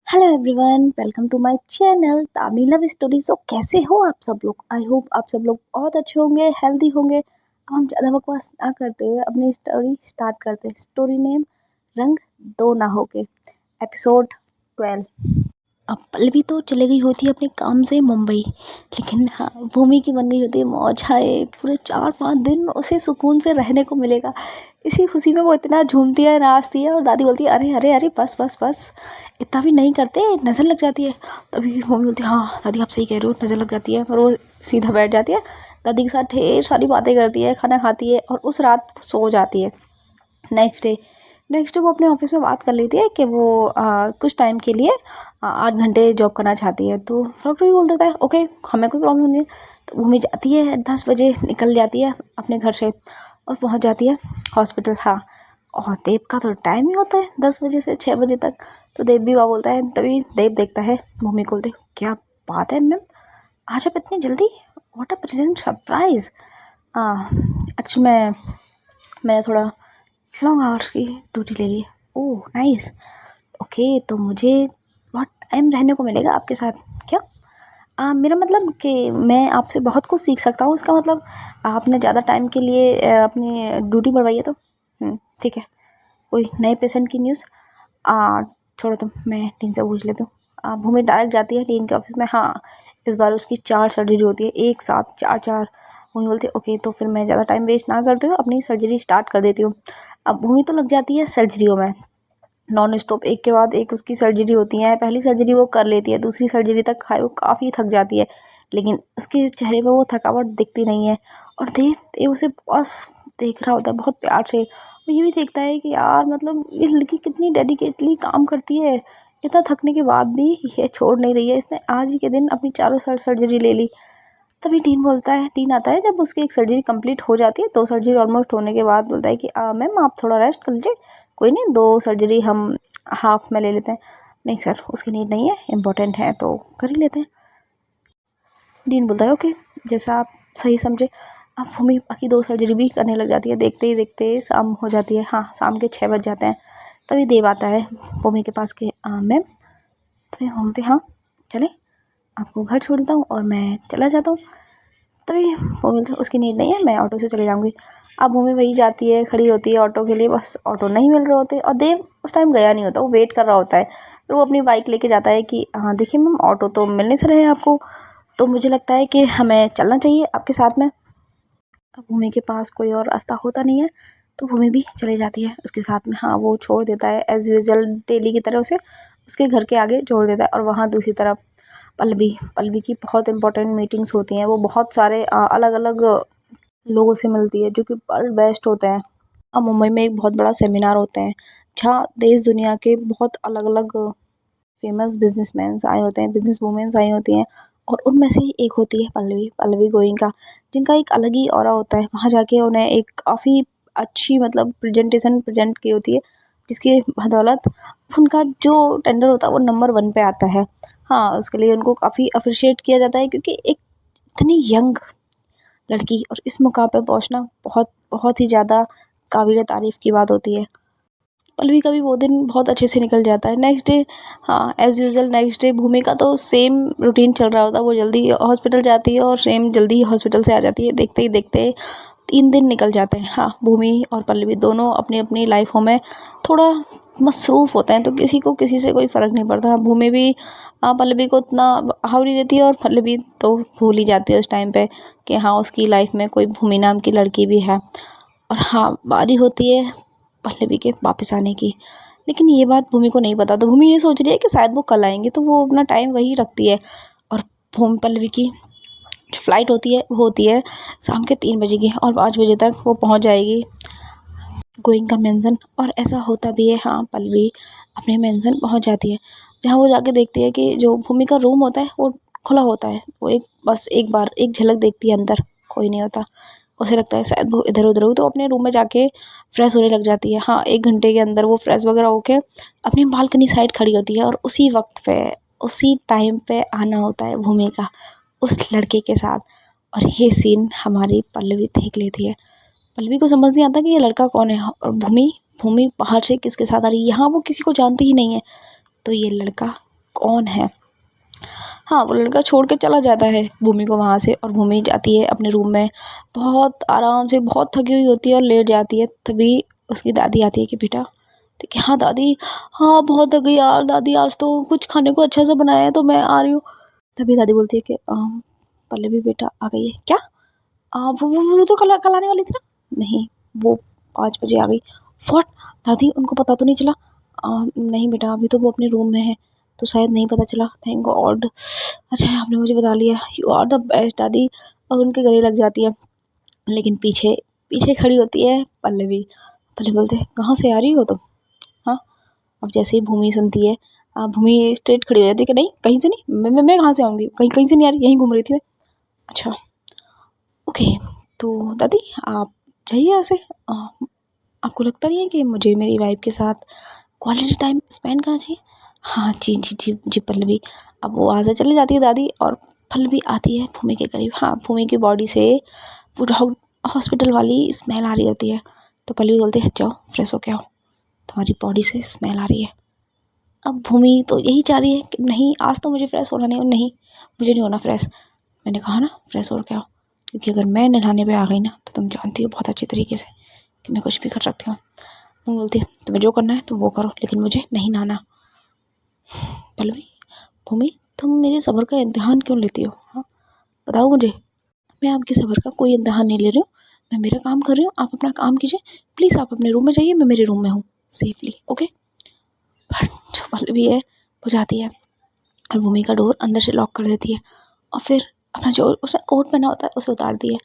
Hello everyone, welcome to my channel तामी love story. So कैसे हो आप सब लोग? आई होप आप सब लोग बहुत अच्छे होंगे, हेल्दी होंगे। अब हम ज़्यादा बकवास ना करते हुए अपनी स्टोरी स्टार्ट करते हैं। स्टोरी नेम रंग दो ना होके, एपिसोड 12। अब पल्लवी तो चली गई होती है अपने काम से मुंबई, लेकिन हाँ, भूमि की बन गई होती है मौज। हाय, पूरे 4-5 दिन उसे सुकून से रहने को मिलेगा। इसी खुशी में वो इतना झूमती है, नाचती है और दादी बोलती है अरे अरे अरे बस बस बस, इतना भी नहीं करते, नज़र लग जाती है। तभी मम्मी बोलती है हाँ दादी आप सही कह रहे हो, नज़र लग जाती है। और वो सीधा बैठ जाती है, दादी के साथ ढेर सारी बातें करती है, खाना खाती है और उस रात सो जाती है। नेक्स्ट डे वो अपने ऑफिस में बात कर लेती है कि वो कुछ टाइम के लिए 8 घंटे जॉब करना चाहती है। तो डॉक्टर भी बोल देता है ओके, हमें कोई प्रॉब्लम नहीं है। तो भूमि जाती है, 10 बजे निकल जाती है अपने घर से और पहुंच जाती है हॉस्पिटल। हाँ, और देव का तो टाइम ही होता है 10 बजे से 6 बजे तक। तो देव भी वहाँ बोलता है, तभी देव देखता है भूमि को, बोलते क्या बात है मैम, आज आप इतनी जल्दी, what a present surprise. Actually मैंने थोड़ा लॉन्ग आवर्स की ड्यूटी ले ली। ओह नाइस, ओके, तो मुझे बहुत टाइम रहने को मिलेगा आपके साथ क्या? मेरा मतलब कि मैं आपसे बहुत कुछ सीख सकता हूँ, इसका मतलब आपने ज़्यादा टाइम के लिए अपनी ड्यूटी बढ़वाई है। तो ठीक है, कोई नए पेशेंट की न्यूज़? छोड़ो तुम, मैं टीन से पूछ लेती हूँ। भूमि डायरेक्ट जाती है टीन के ऑफिस में। हाँ, इस बार उसकी 4 सर्जरी होती है एक साथ, चार चार। भूमि बोलती है ओके, तो फिर मैं ज़्यादा टाइम वेस्ट ना करती हूँ, अपनी सर्जरी स्टार्ट कर देती हूँ। अब भूमि तो लग जाती है सर्जरियों में नॉन स्टॉप, एक के बाद एक उसकी सर्जरी होती है। पहली सर्जरी वो कर लेती है, दूसरी सर्जरी तक वो काफ़ी थक जाती है, लेकिन उसके चेहरे पे वो थकावट दिखती नहीं है। और देव देव उसे बस देख रहा होता है बहुत प्यार से। वो ये भी देखता है कि यार मतलब ये लड़की कितनी डेडिकेटली काम करती है, इतना थकने के बाद भी ये छोड़ नहीं रही है। इसने आज ही के दिन अपनी चारों सर्जरी ले ली। तभी टीन आता है जब उसकी एक सर्जरी कंप्लीट हो जाती है। 2 सर्जरी ऑलमोस्ट होने के बाद बोलता है कि मैम आप थोड़ा रेस्ट कर लीजिए, कोई नहीं 2 सर्जरी हम हाफ में ले लेते हैं। नहीं सर, उसकी नीड नहीं है, इम्पोर्टेंट है तो कर ही लेते हैं। डीन बोलता है ओके, जैसा आप सही समझे। अब भूमि बाकी 2 सर्जरी भी करने लग जाती है। देखते ही देखते शाम हो जाती है। हाँ, शाम के 6 बज जाते हैं। तभी देव आता है भूमि के पास कि मैम। तभी हम बोलते हाँ चले, आपको घर छोड़ देता हूँ और मैं चला जाता हूँ। तभी वो बोलते उसकी नीड नहीं है, मैं ऑटो से चले जाऊँगी। अब भूमि वही जाती है, खड़ी होती है ऑटो के लिए, बस ऑटो नहीं मिल रहे होते और देव उस टाइम गया नहीं होता, वो वेट कर रहा होता है। फिर वो अपनी बाइक लेके जाता है कि हाँ देखिए मैम, ऑटो तो मिलने से रहे आपको, तो मुझे लगता है कि हमें चलना चाहिए आपके साथ में। अब भूमि के पास कोई और रास्ता होता नहीं है, तो भूमि भी चली जाती है उसके साथ में। हाँ, वो छोड़ देता है एज़ यूजल डेली की तरह, उसे उसके घर के आगे छोड़ देता है। और वहाँ दूसरी तरफ पल्लवी पल्लवी की बहुत इंपॉर्टेंट मीटिंग्स होती हैं। वो बहुत सारे अलग अलग लोगों से मिलती है जो कि वर्ल्ड बेस्ट होते हैं। अब मुंबई में एक बहुत बड़ा सेमिनार होता है जहाँ देश दुनिया के बहुत अलग अलग फेमस बिजनेसमैन आए होते हैं, बिजनेस वूमेंस आई होती हैं। और उनमें से ही एक होती है पल्लवी पल्लवी गोइंका, जिनका एक अलग ही ऑरा होता है। वहाँ जाके उन्हें एक काफ़ी अच्छी मतलब प्रेजेंटेशन प्रेजेंट की होती है, जिसकी बदौलत उनका जो टेंडर होता है वो नंबर 1 पे आता है। हाँ, उसके लिए उनको काफ़ी अप्रिशिएट किया जाता है, क्योंकि एक इतनी यंग लड़की और इस मुकाम पे पहुँचना बहुत बहुत ही ज़्यादा काबिल तारीफ़ की बात होती है। पल्लवी का भी वो दिन बहुत अच्छे से निकल जाता है। नेक्स्ट डे, हाँ एज़ यूजुअल नेक्स्ट डे भूमि का तो सेम रूटीन चल रहा होता है। वो जल्दी हॉस्पिटल जाती है और सेम जल्दी हॉस्पिटल से आ जाती है। देखते ही देखते 3 दिन निकल जाते हैं। हाँ, भूमि और पल्लवी दोनों अपनी अपनी लाइफों में थोड़ा मसरूफ़ होते हैं, तो किसी को किसी से कोई फ़र्क नहीं पड़ता। भूमि भी पल्लवी को उतना हावरी देती है और पल्लवी तो भूल ही जाती है उस टाइम पे कि हाँ उसकी लाइफ में कोई भूमि नाम की लड़की भी है। और हाँ, बारी होती है पल्लवी के वापस आने की, लेकिन ये बात भूमि को नहीं पता। तो भूमि ये सोच रही है कि शायद वो कल आएंगे, तो वो अपना टाइम वही रखती है। और पल्लवी की जो फ़्लाइट होती है शाम के 3 बजे की, और 5 बजे तक वो पहुंच जाएगी गोइंका मेंशन। और ऐसा होता भी है। हाँ, पल्लवी अपने मेंशन पहुंच जाती है, जहाँ वो जाके देखती है कि जो भूमि का रूम होता है वो खुला होता है। वो बस एक बार एक झलक देखती है, अंदर कोई नहीं होता। उसे लगता है शायद वो इधर उधर हो, तो अपने रूम में जाके फ्रेश होने लग जाती है। हाँ, 1 घंटे के अंदर वो फ्रेश वगैरह होके अपनी बालकनी साइड खड़ी होती है। और उसी वक्त पे उसी टाइम पे आना होता है भूमि का उस लड़के के साथ। और ये सीन हमारी पल्लवी देख लेती है। पल्लवी को समझ नहीं आता कि ये लड़का कौन है। और भूमि भूमि बाहर से किसके साथ आ रही है, यहाँ वो किसी को जानती ही नहीं है। तो ये लड़का ऑन है। हाँ, वो लड़का छोड़ के चला जाता है भूमि को वहाँ से, और भूमि जाती है अपने रूम में, बहुत आराम से, बहुत थकी हुई होती है और लेट जाती है। तभी उसकी दादी आती है कि बेटा, तो कि हाँ दादी, हाँ बहुत थक गई यार दादी, आज तो कुछ खाने को अच्छा सा बनाया है तो मैं आ रही हूँ। तभी दादी बोलती है कि पल्लवी बेटा आ गई है क्या? वो तो कल आने वाली थी ना। नहीं, वो 5 बजे आ गई। व्हाट? दादी उनको पता तो नहीं चला? नहीं बेटा, अभी तो वो अपने रूम में है तो शायद नहीं पता चला। थैंक गॉड, अच्छा है आपने मुझे बता लिया, यू आर द बेस्ट दादी। और उनके गले लग जाती है, लेकिन पीछे पीछे खड़ी होती है पल्लवी। पल्लवी बोलते हैं कहाँ से आ रही हो तुम? हाँ, अब जैसे ही भूमि सुनती है, भूमि स्ट्रेट खड़ी हो जाती है कि नहीं कहीं से नहीं, मैं कहाँ से आऊँगी, कहीं कहीं से नहीं आ रही, यहीं घूम रही थी मैं। अच्छा ओके, तो दादी आप जाइए यहाँ से। आपको लगता नहीं है कि मुझे मेरी वाइफ के साथ क्वालिटी टाइम स्पेंड करना चाहिए? हाँ जी जी जी जी पल्लवी। अब वो वहाँ से चली जाती है दादी, और पल्लवी आती है भूमि के करीब। हाँ, भूमि की बॉडी से वो हॉस्पिटल वाली स्मेल आ रही होती है। तो पल्लवी बोलती है जाओ फ्रेश हो के आओ, तुम्हारी बॉडी से स्मेल आ रही है। अब भूमि तो यही चाह रही है कि नहीं आज तो मुझे फ्रेश होना नहीं, नहीं मुझे नहीं होना फ्रेश। मैंने कहा ना फ्रेश हो के आओ, क्योंकि अगर मैं नहाने पे आ गई ना तो तुम जानती हो बहुत अच्छी तरीके से कि मैं कुछ भी कर सकती हूँ। वो बोलती है तुम्हें जो करना है तो वो करो, लेकिन मुझे नहीं नहाना। पल्लवी, भूमि, तुम मेरे सब्र का इम्तिहान क्यों लेती हो? हाँ बताओ मुझे। मैं आपके सब्र का कोई इम्तिहान नहीं ले रही हूँ, मैं मेरा काम कर रही हूँ, आप अपना काम कीजिए। प्लीज़ आप अपने रूम में जाइए, मैं मेरे रूम में हूँ सेफली, ओके। बट जो पल्लवी है वो जाती है और भूमि का डोर अंदर से लॉक कर देती है, और फिर अपना जो उसने कोट पहना होता है उसे उतार दिया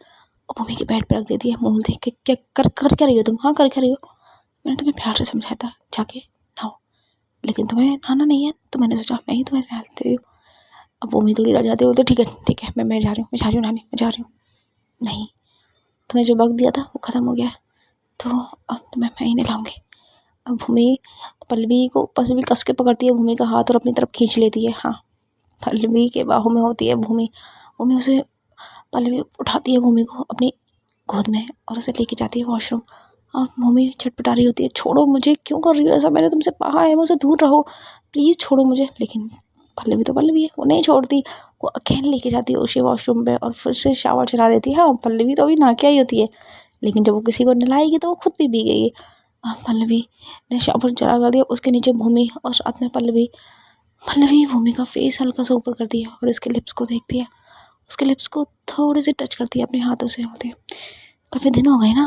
और भूमि के बेड पर रख देती है। मुँह देख के क्या कर क्या रही हो तुम? हाँ कर क्या रही हो? मैंने तुम्हें प्यार से समझाया था जाके नहाओ, लेकिन तुम्हें नहाना नहीं है तो मैंने सोचा मैं ही तुम्हें नहा देती हूँ। अब भूमि थोड़ी डर जाती है, बोलते ठीक है मैं जा रही हूँ, मैं जा रही हूँ नहाने, मैं जा रही हूँ। नहीं, तुम्हें जो वक्त दिया था वो ख़त्म हो गया है, तो अब तुम्हें मैं ही नहलाऊँगी। अब भूमि पल्लवी को पल्लवी कस के पकड़ती है भूमि का हाथ और अपनी तरफ खींच लेती है। हाँ, पल्लवी के बाहों में होती है भूमि। भूमि उसे पल्लवी उठाती है भूमि को अपनी गोद में और उसे लेके जाती है वॉशरूम। और भूमि छटपटा रही होती है, छोड़ो मुझे, क्यों कर रही हो ऐसा? मैंने तुमसे कहा है मुझसे दूर रहो, प्लीज़ छोड़ो मुझे। लेकिन पल्लवी तो पल्लवी है, वो नहीं छोड़ती। वो अकेले लेके जाती है उसे वॉशरूम पे और फिर से शावर चला देती है। हाँ, पल्लवी तो अभी नहा के आई होती है, लेकिन जब वो किसी को नहलाएगी तो वो खुद भी भीगेगी। पल्लवी ने शावर चला कर दिया, उसके नीचे भूमि और साथ में पल्लवी। पल्लवी भूमि का फेस हल्का सा ऊपर करती है और इसके लिप्स को देखती है, उसके लिप्स को थोड़े से टच करती है अपने हाथों से। बोलती है काफ़ी दिन हो गए ना,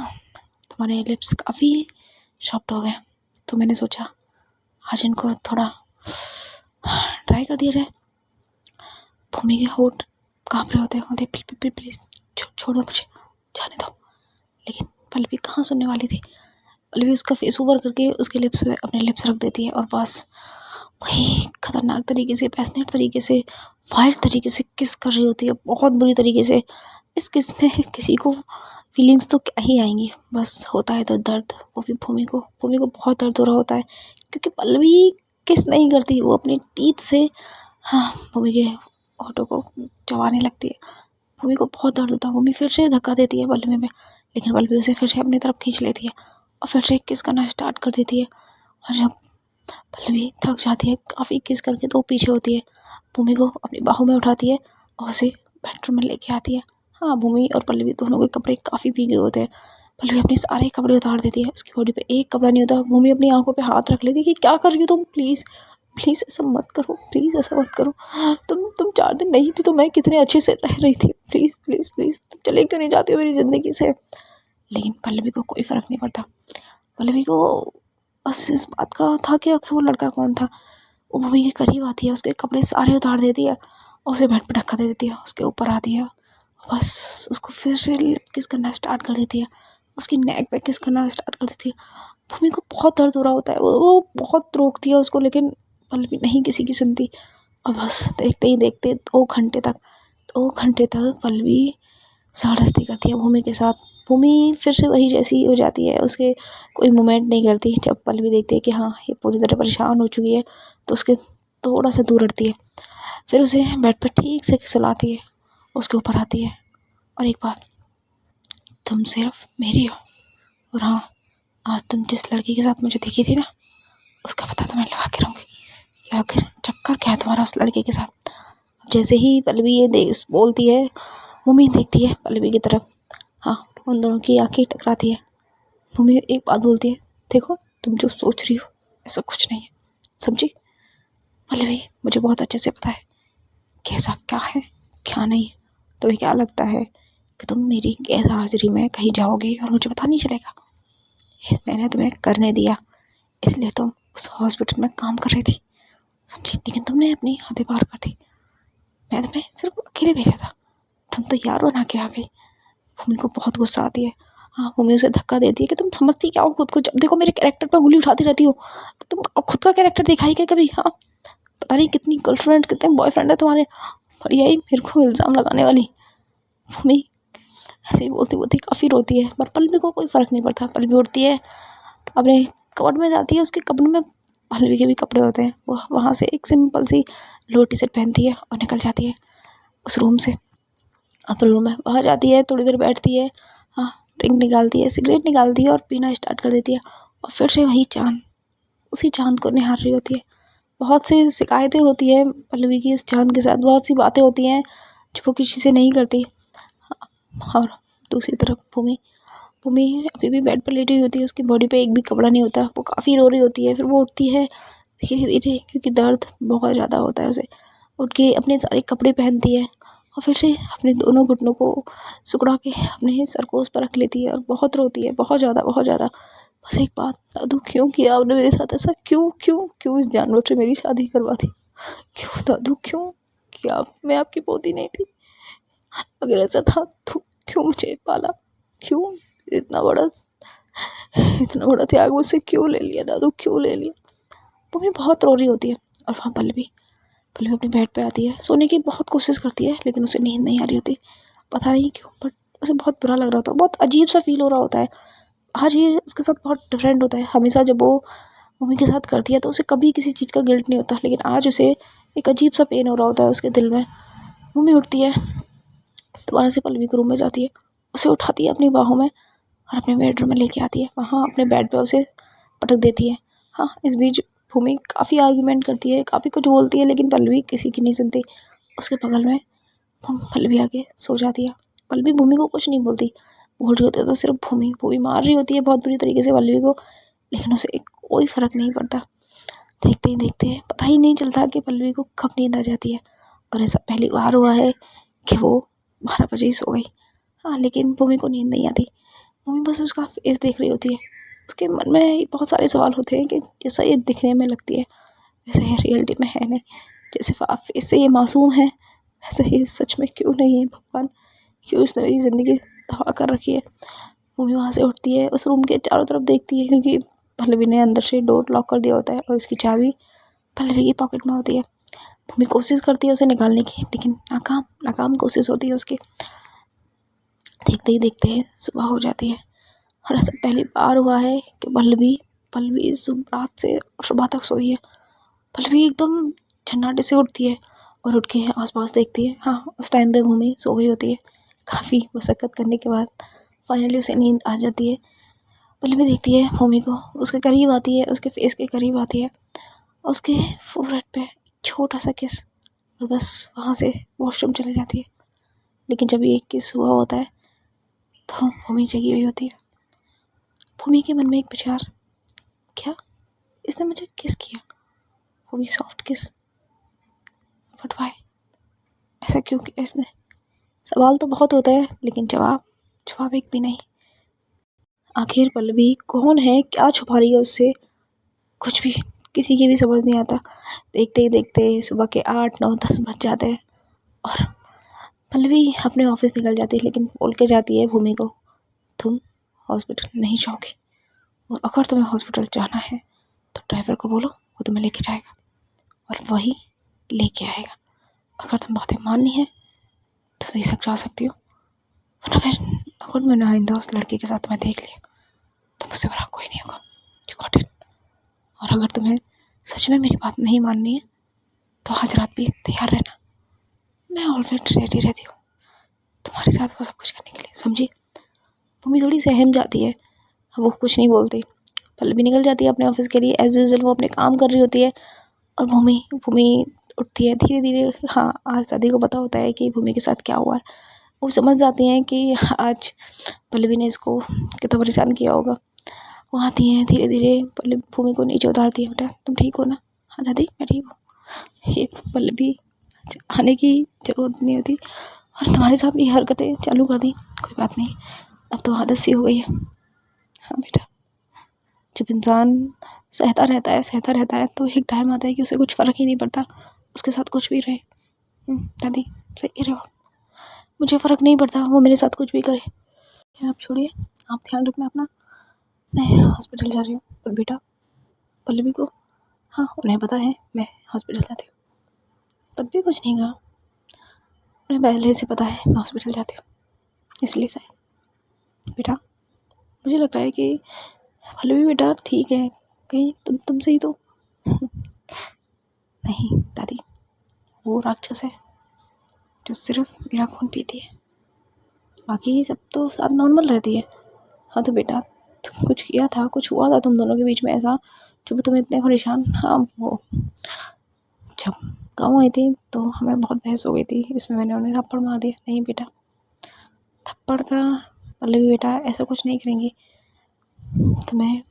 तुम्हारे लिप्स काफ़ी सॉफ्ट हो गए, तो मैंने सोचा आज इनको थोड़ा ट्राई कर दिया जाए। भूमि के होठ काँप रहे होते हैं, प्लीज प्लीज छोड़ दो मुझे, जाने दो। लेकिन पल्लवी कहाँ सुनने वाली थी। पल्लवी उसका फेस ऊपर करके उसके लिप्स पे अपने लिप्स रख देती है और बस वही खतरनाक तरीके से, पैशनेट तरीके से, वाइल्ड तरीके से किस कर रही होती है, बहुत बुरी तरीके से। इस किस में किसी को फीलिंग्स तो क्या ही आएंगी, बस होता है तो दर्द। वो भी भूमि को बहुत दर्द हो रहा होता है, क्योंकि पल्लवी किस नहीं करती, वो अपनी टीथ से हाँ भूमि के होठों को चबाने लगती है। भूमि को बहुत दर्द होता है, भूमि फिर से धक्का देती है पल्लवी में, लेकिन पल्लवी उसे फिर से अपनी तरफ खींच लेती है और फिर से किस करना स्टार्ट कर देती है। और जब पल्लवी थक जाती है काफ़ी किस करके तो वो पीछे होती है, भूमि को अपनी बाहों में उठाती है और उसे बेडरूम में लेके आती है। हाँ, भूमि और पल्लवी दोनों के कपड़े काफ़ी भीगे होते हैं। पल्लवी अपने सारे कपड़े उतार देती है, उसकी बॉडी पे एक कपड़ा नहीं होता। भूमि अपनी आंखों पे हाथ रख लेती है कि क्या कर रही हो तुम, प्लीज़ प्लीज़ ऐसा मत करो, प्लीज़ ऐसा मत करो। तुम 4 दिन नहीं थी तो मैं कितने अच्छे से रह रही थी, प्लीज़ प्लीज़ प्लीज़ तुम चले क्यों नहीं जाती हो मेरी ज़िंदगी से? लेकिन पल्लवी को कोई फ़र्क नहीं पड़ता। पल्लवी को बस इस बात का था कि आखिर वो लड़का कौन था। वो भूमि के करीब आती है, उसके कपड़े सारे उतार देती है और उसे बेड पे धक्का दे देती है, उसके ऊपर आती है, बस उसको फिर से किस करना स्टार्ट कर देती है, उसकी नेक पे किस करना स्टार्ट कर देती है। भूमि को बहुत दर्द हो रहा होता है, वो बहुत रोकती है उसको, लेकिन पल्लवी नहीं किसी की सुनती। और बस देखते ही देखते 2 घंटे तक पल्लवी ज़बरदस्ती करती है भूमि के साथ। भूमि फिर से वही जैसी हो जाती है, उसके कोई मूवमेंट नहीं करती। जब पल्लवी देखती है कि हाँ ये पूरी तरह परेशान हो चुकी है तो उसके थोड़ा सा दूर हटती है, फिर उसे बेड पर ठीक से सुलाती है, उसके ऊपर आती है और एक बात, तुम सिर्फ मेरी हो, और हाँ आज तुम जिस लड़की के साथ मुझे दिखी थी ना उसका पता तो मैं लगा के रहूँगी। या आखिर चक्कर क्या है तुम्हारा उस लड़के के साथ। जैसे ही पल्लवी ये बोलती है, भूमि देखती है पल्लवी की तरफ। हाँ, उन दोनों की आंखें टकराती है। भूमि एक बात बोलती है, देखो तुम जो सोच रही हो ऐसा कुछ नहीं है, समझी। पल्लवी, मुझे बहुत अच्छे से पता है कैसा क्या है क्या नहीं है। तुम्हें क्या लगता है कि तुम मेरी गैर हाजिरी में कहीं जाओगे और मुझे पता नहीं चलेगा। मैंने तुम्हें करने दिया, इसलिए तुम उस हॉस्पिटल में काम कर रही थी, समझी। लेकिन तुमने अपनी हदें पार कर दी। मैं तुम्हें सिर्फ अकेले भेजा था, तुम तो यार बना के आ गई। भूमि को बहुत गुस्सा आती है। हाँ, भूमि उसे धक्का देती है कि तुम समझती क्या हो खुद को। जब देखो मेरे कैरेक्टर पर उंगली उठाती रहती हो। तुम खुद का कैरेक्टर देखा ही क्या कभी। हाँ, पता नहीं कितनी गर्लफ्रेंड कितने बॉयफ्रेंड है तुम्हारे, और यही मेरे को इल्ज़ाम लगाने वाली। भूमि ऐसे ही बोलती बोलती काफ़ी रोती है, पर पल्लवी को कोई फ़र्क नहीं पड़ता। पल्लवी उठती है, अपने कबर्ड में जाती है। उसके कबर्ड में पल्लवी के भी कपड़े होते हैं। वो वहाँ से एक सिंपल सी लो टी शर्ट पहनती है और निकल जाती है उस रूम से। अपने रूम में वहाँ जाती है, थोड़ी देर बैठती है। हाँ, ड्रिंक निकालती है, सिगरेट निकालती है और पीना स्टार्ट कर देती है। और फिर से वही चाँद, उसी चाँद को निहार रही होती है। बहुत सी शिकायतें होती हैं पल्लवी की उस चाँद के साथ, बहुत सी बातें होती हैं जो वो किसी से नहीं करती। और दूसरी तरफ भूमि भूमि अभी भी बेड पर लेटी हुई होती है। उसकी बॉडी पे एक भी कपड़ा नहीं होता। वो काफ़ी रो रही होती है। फिर वो उठती है धीरे धीरे, क्योंकि दर्द बहुत ज़्यादा होता है उसे। उठ के अपने सारे कपड़े पहनती है और फिर से अपने दोनों घुटनों को सिकुड़ा के अपने सर को उस पर रख लेती है और बहुत रोती है, बहुत ज़्यादा बहुत ज़्यादा। बस एक बात, दादू क्यों किया आपने मेरे साथ ऐसा, क्यों क्यों क्यों इस जानवर से मेरी शादी करवा दी, क्यों दादू क्यों। क्या मैं आपकी पोती नहीं थी? अगर ऐसा था तो क्यों मुझे पाला, क्यों इतना बड़ा इतना बड़ा त्याग मुझसे क्यों ले लिया दादू, क्यों ले लिया। वो बहुत रो रही होती है। और वहाँ पल्लवी पल्लवी अपने बेड पे आती है, सोने की बहुत कोशिश करती है लेकिन उसे नींद नहीं आ रही होती, पता नहीं क्यों। बट उसे बहुत बुरा लग रहा होता है, बहुत अजीब सा फील हो रहा होता है। आज ये उसके साथ बहुत डिफरेंट होता है। हमेशा जब वो मम्मी के साथ करती है तो उसे कभी किसी चीज़ का गिल्ट नहीं होता, लेकिन आज उसे एक अजीब सा पेन हो रहा होता है उसके दिल में। मम्मी उठती है, दोबारा से पल्लवी के रूम में जाती है, उसे उठाती है अपनी बाहों में और अपने बेडरूम में लेके आती है। वहाँ अपने बेड पे उसे पटक देती है। हाँ, इस बीच भूमि काफ़ी आर्ग्यूमेंट करती है, काफ़ी कुछ बोलती है, लेकिन पल्लवी किसी की नहीं सुनती। उसके बगल में पल्लवी आके सो जाती है। पल्लवी भूमि को कुछ नहीं बोलती, बोल रही होती है तो सिर्फ भूमि भूमि मार रही होती है बहुत बुरी तरीके से पल्लवी को, लेकिन उसे कोई फ़र्क नहीं पड़ता। देखते ही देखते पता ही नहीं चलता कि पल्लवी को कब नींद आ जाती है। और ऐसा पहली बार हुआ है कि वो 12 बजे ही सो गई। हाँ, लेकिन भूमि को नींद नहीं आती। भूमि बस उसका फेस देख रही होती है। उसके मन में बहुत सारे सवाल होते हैं कि जैसा ये दिखने में लगती है वैसे ये रियलिटी में है नहीं। जैसे फेस से ये मासूम है, वैसे ये सच में क्यों नहीं है। भगवान, क्यों इसने मेरी ज़िंदगी तबाह कर रखी है। भूमि वहाँ से उठती है, उस रूम के चारों तरफ देखती है, क्योंकि पल्लवी ने अंदर से डोर लॉक कर दिया होता है और उसकी चाबी पल्लवी की पॉकेट में होती है। भूमि कोशिश करती है उसे निकालने की, लेकिन नाकाम नाकाम कोशिश होती है उसकी। देखते ही देखते सुबह हो जाती है। और ऐसा पहली बार हुआ है कि पल्लवी पल्लवी रात से सुबह तक सोई है। पल्लवी एकदम झन्नाटे से उठती है और उठ के आसपास देखती है। हाँ, उस टाइम पे भूमि सो गई होती है। काफ़ी मशक्क़त करने के बाद फाइनली उसे नींद आ जाती है। पल्लवी देखती है भूमि को, उसके करीब आती है, उसके फेस के करीब आती है, उसके फोरहेड पे छोटा सा किस, और बस वहाँ से वॉशरूम चले जाती है। लेकिन जब ये किस हुआ होता है तो भूमि जगी हुई होती है। भूमि के मन में एक विचार, क्या इसने मुझे किस किया, वो भी सॉफ्ट किस, बट वाई, ऐसा क्यों किया इसने। सवाल तो बहुत होता है लेकिन जवाब एक भी नहीं। आखिर पल्लवी कौन है, क्या छुपा रही है उससे, कुछ भी किसी की भी समझ नहीं आता। देखते ही देखते सुबह के 8, 9, 10 बज जाते हैं और पल्लवी अपने ऑफिस निकल जाती है, लेकिन बोल के जाती है भूमि को, तुम हॉस्पिटल नहीं जाओगी, और अगर तुम्हें हॉस्पिटल जाना है तो ड्राइवर को बोलो, वो तुम्हें लेके जाएगा और वही लेके आएगा। अगर तुम बातें माननी है तो वही सक जा सकती हो, वरना फिर अगर मैंने आइंदा उस लड़के के साथ तुम्हें देख लिया तो मुझसे बड़ा कोई नहीं होगा। You got it. और अगर तुम्हें सच में मेरी बात नहीं माननी है तो आज रात भी तैयार रहना, मैं ऑलवेज रेडी रहती हूँ तुम्हारे साथ वो सब कुछ करने के लिए, समझी। भूमि थोड़ी सहम जाती है, वो कुछ नहीं बोलती। पल्लवी निकल जाती है अपने ऑफिस के लिए। एज यूजुअल वो अपने काम कर रही होती है और भूमि भूमि उठती है धीरे धीरे। हाँ, आज दादी को पता होता है कि भूमि के साथ क्या हुआ है। वो समझ जाती हैं कि आज पल्लवी ने इसको कितना परेशान किया होगा। वो आती हैं धीरे धीरे, पल्लवी भूमि को नीचे उतारती है। बेटा तुम ठीक हो ना? हाँ दादी मैं ठीक हूँ। ये पल्लवी आने की ज़रूरत नहीं होती और तुम्हारे साथ ये हरकतें चालू कर दी, कोई बात नहीं, अब तो आदत सी हो गई है। हाँ बेटा, जब इंसान सहता रहता है तो एक टाइम आता है कि उसे कुछ फ़र्क ही नहीं पड़ता, उसके साथ कुछ भी रहे। दादी सही रहो, मुझे फ़र्क नहीं पड़ता वो मेरे साथ कुछ भी करे। आप छोड़िए, आप ध्यान रखना अपना, मैं हॉस्पिटल जा रही हूँ। पर बेटा पल्लवी को, हाँ उन्हें पता है मैं हॉस्पिटल जाती हूँ, तब भी कुछ नहीं कहा। उन्हें पहले से पता है मैं हॉस्पिटल जाती हूँ, इसलिए शायद। बेटा मुझे लग रहा है कि पल्लवी बेटा ठीक है, कहीं तुमसे ही तो नहीं दादी, वो राक्षस है जो सिर्फ मेरा खून पीती है, बाकी सब तो साथ नॉर्मल रहती है। हाँ तो बेटा तुम कुछ किया था, कुछ हुआ था तुम दोनों के बीच में ऐसा जो तुम इतने परेशान? हाँ वो जब गाँव आई थी तो हमें बहुत बहस हो गई थी, इसमें मैंने उन्हें थप्पड़ मार दिया। नहीं बेटा, थप्पड़ का पल्लवी बेटा ऐसा कुछ नहीं करेंगी, तुम्हें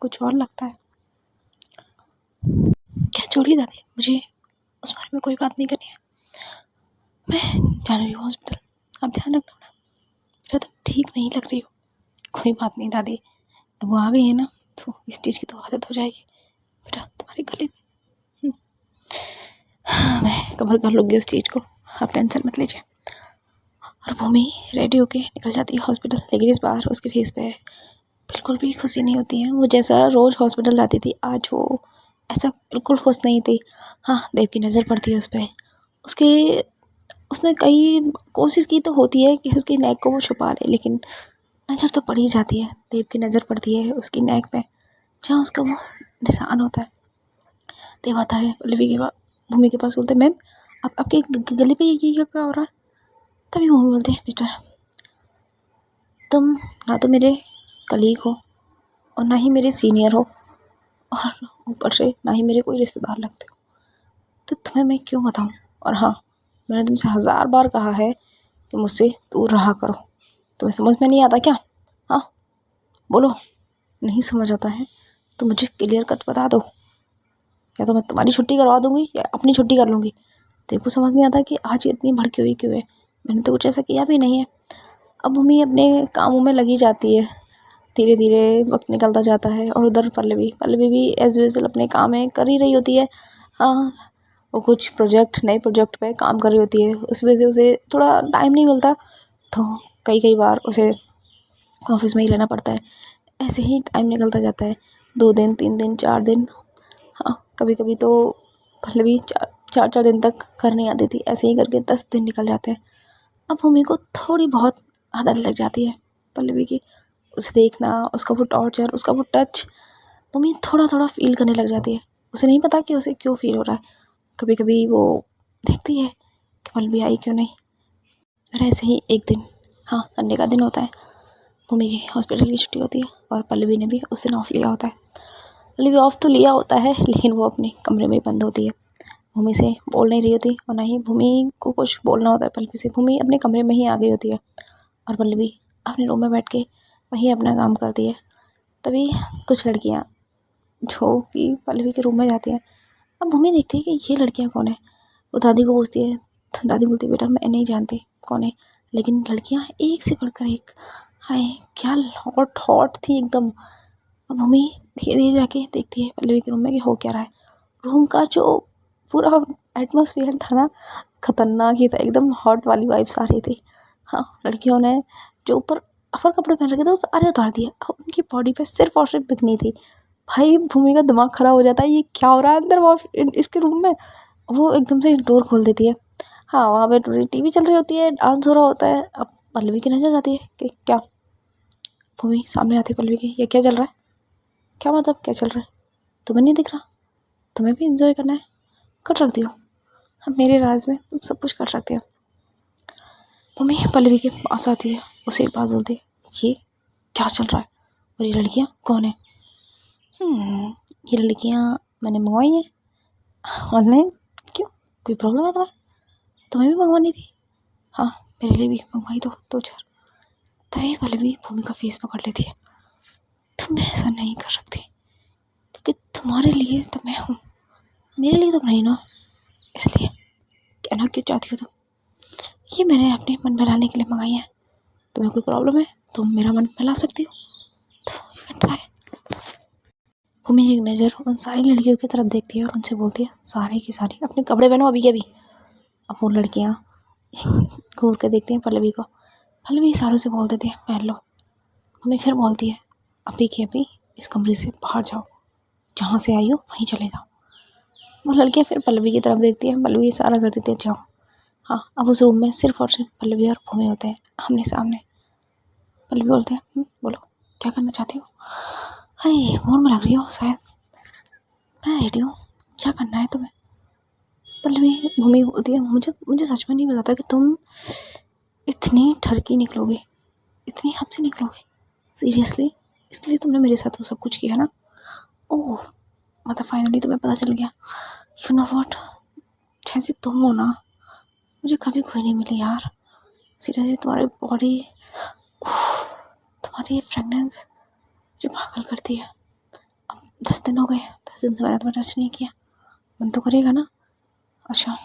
कुछ और लगता है क्या? छोड़िए दादी, मुझे उस बारे में कोई बात नहीं करनी है, मैं जा रही हूँ हॉस्पिटल, आप ध्यान रखना ना। बेटा तुम ठीक नहीं लग रही हो। कोई बात नहीं दादी, अब वो आ गई है ना तो इस चीज़ की तो आदत हो जाएगी। बेटा तुम्हारे गले में हाँ, मैं कवर कर लूँगी उस चीज़ को, आप टेंशन मत लीजिए। और भूमि रेडी होके निकल जाती है हॉस्पिटल, लेकिन इस बार उसके फेस पे बिल्कुल भी खुशी नहीं होती है। वो जैसा रोज़ हॉस्पिटल जाती थी, आज वो ऐसा बिल्कुल खुश नहीं थी। हाँ, देव की नज़र पड़ती है उस पर, उसके उसने कई कोशिश की तो होती है कि उसकी नेक को वो छुपा ले, लेकिन नज़र तो पड़ ही जाती है। देव की नज़र पड़ती है उसकी नेक पे, जहाँ उसका वो निशान होता है। देव आता है पल्लवी के पास, भूमि के पास, बोलते मैम आपके गले पे ये क्या हो रहा है? तभी भूमि बोलते हैं मिस्टर तुम ना तो मेरे कलीग हो और ना ही मेरे सीनियर हो और ऊपर से ना ही मेरे कोई रिश्तेदार लगते हो, तो तुम्हें मैं क्यों बताऊँ? और हाँ, मैंने तुमसे 1000 बार कहा है कि मुझसे दूर रहा करो, तुम्हें समझ में नहीं आता क्या? हाँ बोलो, नहीं समझ आता है तो मुझे क्लियर कट बता दो, या तो मैं तुम्हारी छुट्टी करवा दूँगी या अपनी छुट्टी कर लूँगी। देखो समझ नहीं आता कि आज इतनी भड़की हुई क्यों है, मैंने तो कुछ ऐसा किया भी नहीं है। अब मम्मी अपने कामों में लगी जाती है, धीरे धीरे वक्त निकलता जाता है और उधर पल्लवी भी एज यूजुअल अपने काम में कर ही रही होती है। हाँ, वो कुछ नए प्रोजेक्ट पे काम कर रही होती है, उस वजह से उसे थोड़ा टाइम नहीं मिलता, तो कई बार उसे ऑफिस में ही रहना पड़ता है। ऐसे ही टाइम निकलता जाता है, 2 दिन 3 दिन 4 दिन, हाँ कभी कभी तो पल्लवी 4 दिन तक घर नहीं आती थी। ऐसे ही करके 10 दिन निकल जाते हैं। अब मम्मी को थोड़ी बहुत आदत लग जाती है पल्लवी की, उसे देखना, उसका वो टॉर्चर, उसका वो टच, मम्मी थोड़ा थोड़ा फील करने लग जाती है। उसे नहीं पता कि उसे क्यों फील हो रहा है। कभी कभी वो देखती है कि पल्लवी आई क्यों नहीं। और ऐसे ही एक दिन, हाँ संडे का दिन होता है, मम्मी की हॉस्पिटल की छुट्टी होती है और पल्लवी ने भी उस दिन ऑफ लिया होता है। पल्लवी ऑफ तो लिया होता है लेकिन वो अपने कमरे में ही बंद होती है, भूमि से बोल नहीं रही होती और ना ही भूमि को कुछ बोलना होता है पल्लवी से। भूमि अपने कमरे में ही आ गई होती है और पल्लवी अपने रूम में बैठ के वहीं अपना काम करती है। तभी कुछ लड़कियाँ जो कि पल्लवी के रूम में जाती हैं, अब भूमि देखती है कि ये लड़कियाँ कौन है। वो दादी को पूछती है तो दादी बोलती है बेटा मैं नहीं जानती कौन है, लेकिन लड़कियाँ एक से बढ़कर एक, हाय क्या हॉट हॉट थी एकदम। अब भूमि धीरे धीरे जाके देखती है पल्लवी के रूम में कि हो क्या रहा है। रूम का जो पूरा एटमॉस्फेयर था ना, खतरनाक ही था, एकदम हॉट वाली वाइब्स आ रही थी। हाँ, लड़कियों ने जो ऊपर अफर कपड़े पहन रखे थे वो सारे उतार दिए, अब उनकी बॉडी पे सिर्फ और सिर्फ बिकनी थी। भाई भूमि का दिमाग खराब हो जाता है, ये क्या हो रहा है अंदर वो इसके रूम में। वो एकदम से डोर खोल देती है। हाँ, वहाँ पे टीवी चल रही होती है, डांस हो रहा होता है। अब पल्लवी की नजर जाती है कि क्या, भूमि सामने आती है पल्लवी की, ये क्या चल रहा है? क्या मतलब क्या चल रहा है? तुम्हें नहीं दिख रहा? तुम्हें भी इंजॉय करना है, कर सकती हो, अब मेरे राज में तुम सब कुछ कर सकते हो। मम्मी पल्लवी के पास आती है, उसे एक बात बोलती है, ये क्या चल रहा है और ये लड़कियाँ कौन है? ये लड़कियाँ मैंने मंगवाई हैं, ऑनलाइन क्यों, कोई प्रॉब्लम है तुम्हें भी मंगवानी थी? हाँ मेरे लिए भी मंगवाई दो चार। तभी पल्लवी भूमि का फेस पकड़ लेती है। तुम ऐसा नहीं कर सकती, क्योंकि तुम्हारे लिए तो मैं हूँ, मेरे लिए तो नहीं ना, इसलिए कहना क्यों चाहती हो तुम? ये मैंने अपने मन बहलाने के लिए मंगाई है। तुम्हें कोई प्रॉब्लम है? तुम मेरा मन बहला सकती हो तो यू कैन ट्राई। भूमि एक नज़र उन सारी लड़कियों की तरफ देखती है और उनसे बोलती है, सारे की सारी अपने कपड़े पहनो अभी के अभी। अब वो लड़कियाँ घूर कर देखती हैं पल्लवी को। पल्लवी इशारों से बोल देती है, पहन लो। भूमि फिर बोलती है, अभी के अभी इस कमरे से बाहर जाओ, जहाँ से आई हो वहीं चले जाओ। वो लड़कियाँ फिर पल्लवी की तरफ देखती है। पल्लवी इशारा कर देती है, जाओ। हाँ अब उस रूम में सिर्फ और सिर्फ पल्लवी और भूमि होते हैं आमने सामने। पल्लवी बोलते हैं, बोलो क्या करना चाहती हो? अरे मूड में लग रही हो शायद, मैं रेडी हूँ, क्या करना है तुम्हें? पल्लवी भूमि बोलती है, मुझे सच में नहीं बताता कि तुम इतनी ठरकी निकलोगे, इतनी हमसे निकलोगे सीरियसली, इसलिए तुमने मेरे साथ वो सब कुछ किया ना? ओह मतलब फाइनली तुम्हें पता चल गया। यू नो व्हाट, जैसे तुम हो ना, मुझे कभी कोई नहीं मिली यार। सीरियसली तुम्हारी बॉडी, तुम्हारी फ्रेगनेंस मुझे पागल करती है। अब 10 दिन हो गए, 10 दिन से मैंने तुम्हें टच नहीं किया, मन तो करेगा ना? अच्छा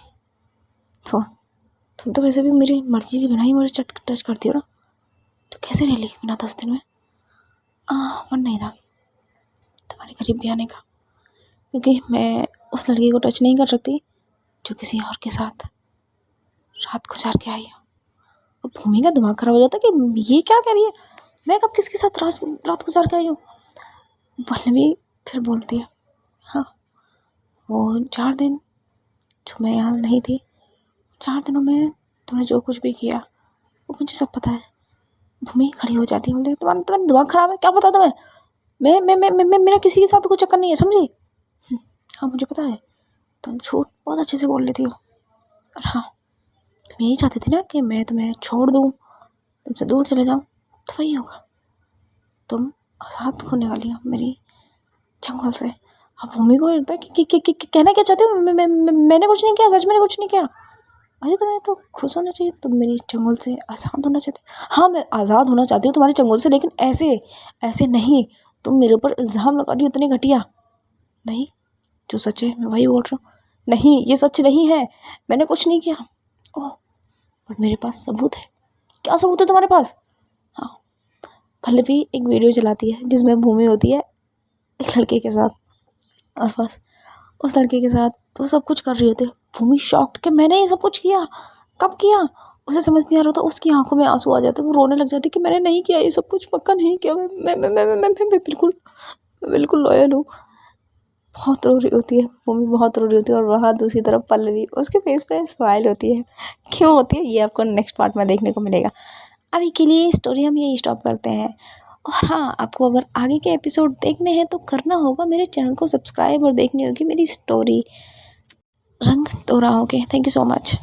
तो तुम तो वैसे भी मेरी मर्जी के बिना ही मुझे टच करती हो ना, तो कैसे रह ली बिना 10 दिन में? मन नहीं था तुम्हारे करीब भी आने का, क्योंकि मैं उस लड़की को टच नहीं कर सकती जो किसी और के साथ रात गुजार के आई हो। और भूमि का दिमाग खराब हो जाता है कि ये क्या कह रही है, मैं कब किसके साथ रात गुजार के आई हूँ? पल्लवी फिर बोलती है, हाँ वो 4 दिन जो मैं यहाँ नहीं थी, 4 दिनों में तुमने जो कुछ भी किया वो मुझे सब पता है। भूमि खड़ी हो जाती है, बोलती है, तुम्हारा दिमाग खराब है, क्या पता तुम्हें? मैं मेरा किसी के साथ कोई चक्कर नहीं है, समझी? हाँ मुझे पता है, तुम झूठ बहुत अच्छे से बोल लेती हो। और हाँ तुम यही चाहती थी ना कि मैं तुम्हें छोड़ दूँ, तुमसे दूर चले जाऊँ, तो वही होगा, तुम आज़ाद होने वाली हो मेरी चंगुल से। अब भूमि को लगता है कि कहना क्या चाहती हो? मैंने कुछ नहीं किया, सच मैंने कुछ नहीं किया। अरे तुम्हें तो खुश होना चाहिए, तुम मेरी चंगुल से आज़ाद होना चाहती हो। हाँ मैं आज़ाद होना चाहती हूँ तुम्हारी चंगुल से, लेकिन ऐसे नहीं। तुम मेरे ऊपर इल्ज़ाम लगा रही हो इतने घटिया। नहीं, जो सच है मैं वही बोल रहा हूँ। नहीं ये सच नहीं है, मैंने कुछ नहीं किया। ओह बट मेरे पास सबूत है। क्या सबूत है तुम्हारे पास? हाँ पल्लवी एक वीडियो चलाती है जिसमें भूमि होती है एक लड़के के साथ, और बस उस लड़के के साथ तो सब कुछ कर रही होती है। भूमि शॉक्ड कि मैंने ये सब कुछ किया, कब किया? उसे समझ नहीं आ रहा था, उसकी आंखों में आंसू आ जाते, वो रोने लग जाती कि मैंने नहीं किया ये सब कुछ, पक्का नहीं किया, मैं बिल्कुल लॉयल हूँ। बहुत रो रही होती है भूमि, बहुत रो रही होती है, और वहाँ दूसरी तरफ पल्लवी, उसके फेस पे स्माइल होती है। क्यों होती है ये आपको नेक्स्ट पार्ट में देखने को मिलेगा। अभी के लिए स्टोरी हम यही स्टॉप करते हैं। और हाँ आपको अगर आगे के एपिसोड देखने हैं तो करना होगा मेरे चैनल को सब्सक्राइब, और देखनी होगी मेरी स्टोरी रंग तोराहों के। Thank you so much.